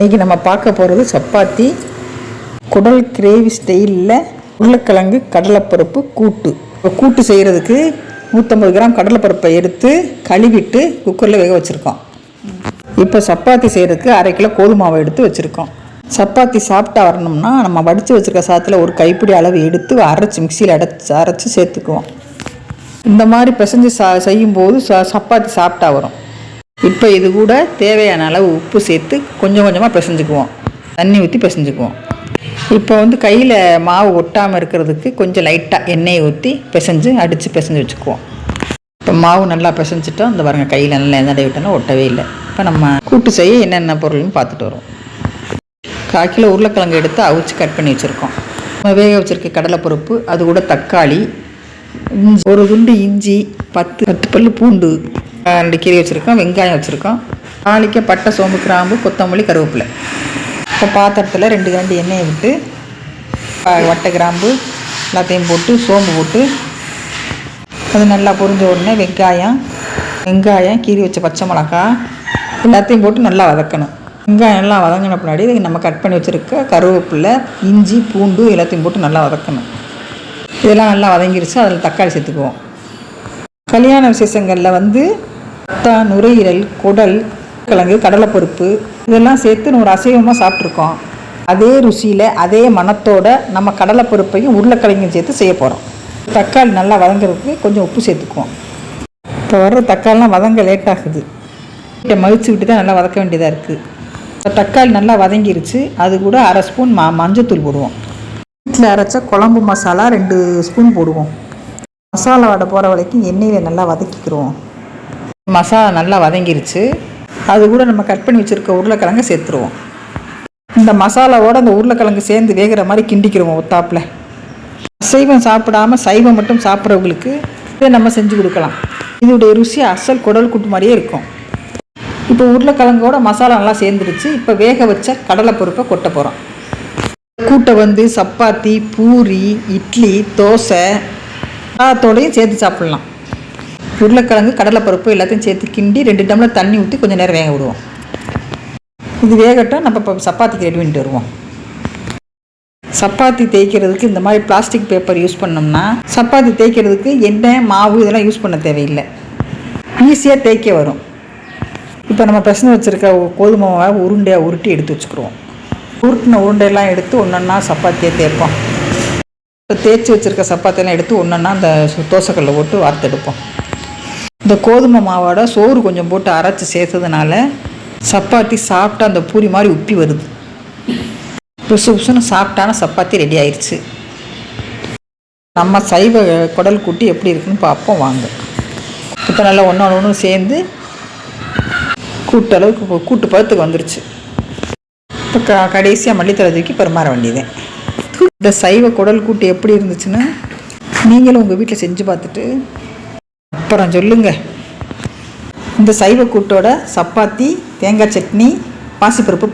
இன்றைக்கி நம்ம பார்க்க போகிறது சப்பாத்தி குடல் கிரேவி ஸ்டைலில் உருளைக்கிழங்கு கடலைப்பருப்பு கூட்டு. கூட்டு செய்கிறதுக்கு 150 கிராம் கடலைப்பருப்பை எடுத்து கழுவிட்டு குக்கரில் வேக வச்சுருக்கோம். இப்போ சப்பாத்தி செய்கிறதுக்கு 1/2 கிலோ கோதுமை மாவை எடுத்து வச்சுருக்கோம். சப்பாத்தி சாப்பிட்டா வரணும்னா நம்ம வடித்து வச்சுருக்க சாதத்தில் ஒரு கைப்பிடி அளவு எடுத்து அரைச்சி மிக்சியில் அரைச்சி சேர்த்துக்குவோம். இந்த மாதிரி பிசைஞ்சு செய்யும்போது சப்பாத்தி சாப்பிட்டா வரும். இப்போ இது கூட தேவையான அளவு உப்பு சேர்த்து கொஞ்சம் கொஞ்சமாக பிசைஞ்சுக்குவோம். தண்ணி ஊற்றி பிசைஞ்சுக்குவோம். இப்போ கையில் மாவு ஒட்டாமல் இருக்கிறதுக்கு கொஞ்சம் லைட்டாக எண்ணெயை ஊற்றி அடித்து பிசைஞ்சு வச்சுக்குவோம். இப்போ மாவு நல்லா பிசைஞ்சிட்டோம். இந்த பாருங்கள், கையில் நல்லா எண்ணெய் விட்டோன்னா ஒட்டவே இல்லை. இப்போ நம்ம கூட்டு செய்ய என்னென்ன பொருள்னு பார்த்துட்டு வரோம். 1/4 கிலோ உருளைக்கிழங்கு எடுத்து அவிச்சு கட் பண்ணி வச்சுருக்கோம். நம்ம வேக வச்சுருக்க கடலைப்பருப்பு, அது கூட தக்காளி, ஒரு துண்டு இஞ்சி, 10 பல் பூண்டு, 2 கீரை வச்சுருக்கோம், வெங்காயம் வச்சுருக்கோம், தாளிக்க பட்டை, சோம்பு, கிராம்பு, கொத்தமல்லி, கருவேப்பிலை. இப்போ பாத்திரத்தில் 2 கரண்டி எண்ணெயை விட்டு வட்டை, கிராம்பு எல்லாத்தையும் போட்டு சோம்பு போட்டு அது நல்லா பொரிஞ்ச உடனே வெங்காயம் கீரி வச்ச பச்சை மிளகாய் எல்லாத்தையும் போட்டு நல்லா வதக்கணும். வெங்காயம் எல்லாம் வதங்கின பின்னாடி நம்ம கட் பண்ணி வச்சுருக்க கருவேப்பிலை, இஞ்சி, பூண்டு எல்லாத்தையும் போட்டு நல்லா வதக்கணும். இதெல்லாம் நல்லா வதங்கிருச்சு. அதில் தக்காளி சேர்த்துக்குவோம். கல்யாண விசேஷங்களில் நுரையீரல், குடல், கிழங்கு, கடலைப்பருப்பு இதெல்லாம் சேர்த்து ஒரு அசைவமாக சாப்பிட்ருக்கோம். அதே ருசியில் அதே மணத்தோட நம்ம கடலைப்பருப்பையும் உருளைக்கிழங்கையும் சேர்த்து செய்ய போகிறோம். தக்காளி நல்லா வதங்கிறதுக்கு கொஞ்சம் உப்பு சேர்த்துக்குவோம். இப்போ வர்ற தக்காளிலாம் வதங்க லேட் ஆகுது. மதிச்சு விட்டு தான் நல்லா வதக்க வேண்டியதாக இருக்குது. தக்காளி நல்லா வதங்கிருச்சு. அது கூட 1/2 ஸ்பூன் மஞ்சத்தூள் போடுவோம். வீட்டில் அரைச்ச குழம்பு மசாலா 2 ஸ்பூன் போடுவோம். மசாலா வடை போகிற வரைக்கும் எண்ணெயில் நல்லா வதக்கிக்கிறோம். மசாலா நல்லா வதங்கிருச்சு. அது கூட நம்ம கட் பண்ணி வச்சுருக்க உருளைக்கிழங்கு சேர்த்துருவோம். இந்த மசாலாவோடு அந்த உருளைக்கிழங்கு சேர்ந்து வேகிற மாதிரி கிண்டிக்கிறோம் ஒத்தாப்பில். அசைவம் சாப்பிடாமல் சைவம் மட்டும் சாப்பிட்றவங்களுக்கு இதை நம்ம செஞ்சு கொடுக்கலாம். இதோடைய ருசி அசல் குடல் கூட்டு மாதிரியே இருக்கும். இப்போ உருளைக்கிழங்கோட மசாலா நல்லா சேர்ந்துருச்சு. இப்போ வேக வச்ச கடலைப்பருப்பை கொட்ட போகிறோம். கூட்டை சப்பாத்தி, பூரி, இட்லி, தோசை எல்லாத்தோடையும் சேர்த்து சாப்பிட்லாம். உருளைக்கிழங்கு, கடலைப்பருப்பு எல்லாத்தையும் சேர்த்து கிண்டி 2 டம்ளர் தண்ணி ஊற்றி கொஞ்சம் நேரம் வேக விடுவோம். இது வேகட்டும். நம்ம இப்போ சப்பாத்திக்கு ரெடி பண்ணிட்டு வருவோம். சப்பாத்தி தேய்க்கிறதுக்கு இந்த மாதிரி பிளாஸ்டிக் பேப்பர் யூஸ் பண்ணோம்னா சப்பாத்தி தேய்க்கிறதுக்கு எண்ணெய், மாவு இதெல்லாம் யூஸ் பண்ண தேவையில்லை. ஈஸியாக தேய்க்க வரும். இப்போ நம்ம பிசைஞ்சு வச்சுருக்க கோதுமை மாவை உருண்டையாக உருட்டி எடுத்து வச்சுக்கிறோம். உருட்டின உருண்டையெல்லாம் எடுத்து ஒன்றொன்னா சப்பாத்தியை தேய்ப்போம். இப்போ தேய்ச்சி வச்சுருக்க சப்பாத்தியெல்லாம் எடுத்து ஒன்றொன்னா அந்த தோசைக்கல்லில் போட்டு வார்த்தெடுப்போம். இந்த கோதுமை மாவோட சோறு கொஞ்சம் போட்டு அரைச்சி சேர்த்ததுனால சப்பாத்தி சாப்பிட்டா அந்த பூரி மாதிரி உப்பி வருது. புதுசு புதுசுன்னு சாப்பிட்டான சப்பாத்தி ரெடி ஆயிடுச்சு. நம்ம சைவ குடல் கூட்டி எப்படி இருக்குன்னு பார்ப்போம் வாங்க. இப்போ நல்லா ஒன்று சேர்ந்து கூட்டளவுக்கு கூட்டு பதத்துக்கு வந்துருச்சு. இப்போ கடைசியாக மல்லித்தலை தூக்கி பரிமாற வேண்டியது. இந்த சைவ குடல் கூட்டு எப்படி இருந்துச்சுன்னு நீங்களும் உங்கள் வீட்டில் செஞ்சு பார்த்துட்டு அப்புறம் சொல்லுங்கள். இந்த சைவ கூட்டோட சப்பாத்தி, தேங்காய் சட்னி, பாசிப்பருப்பு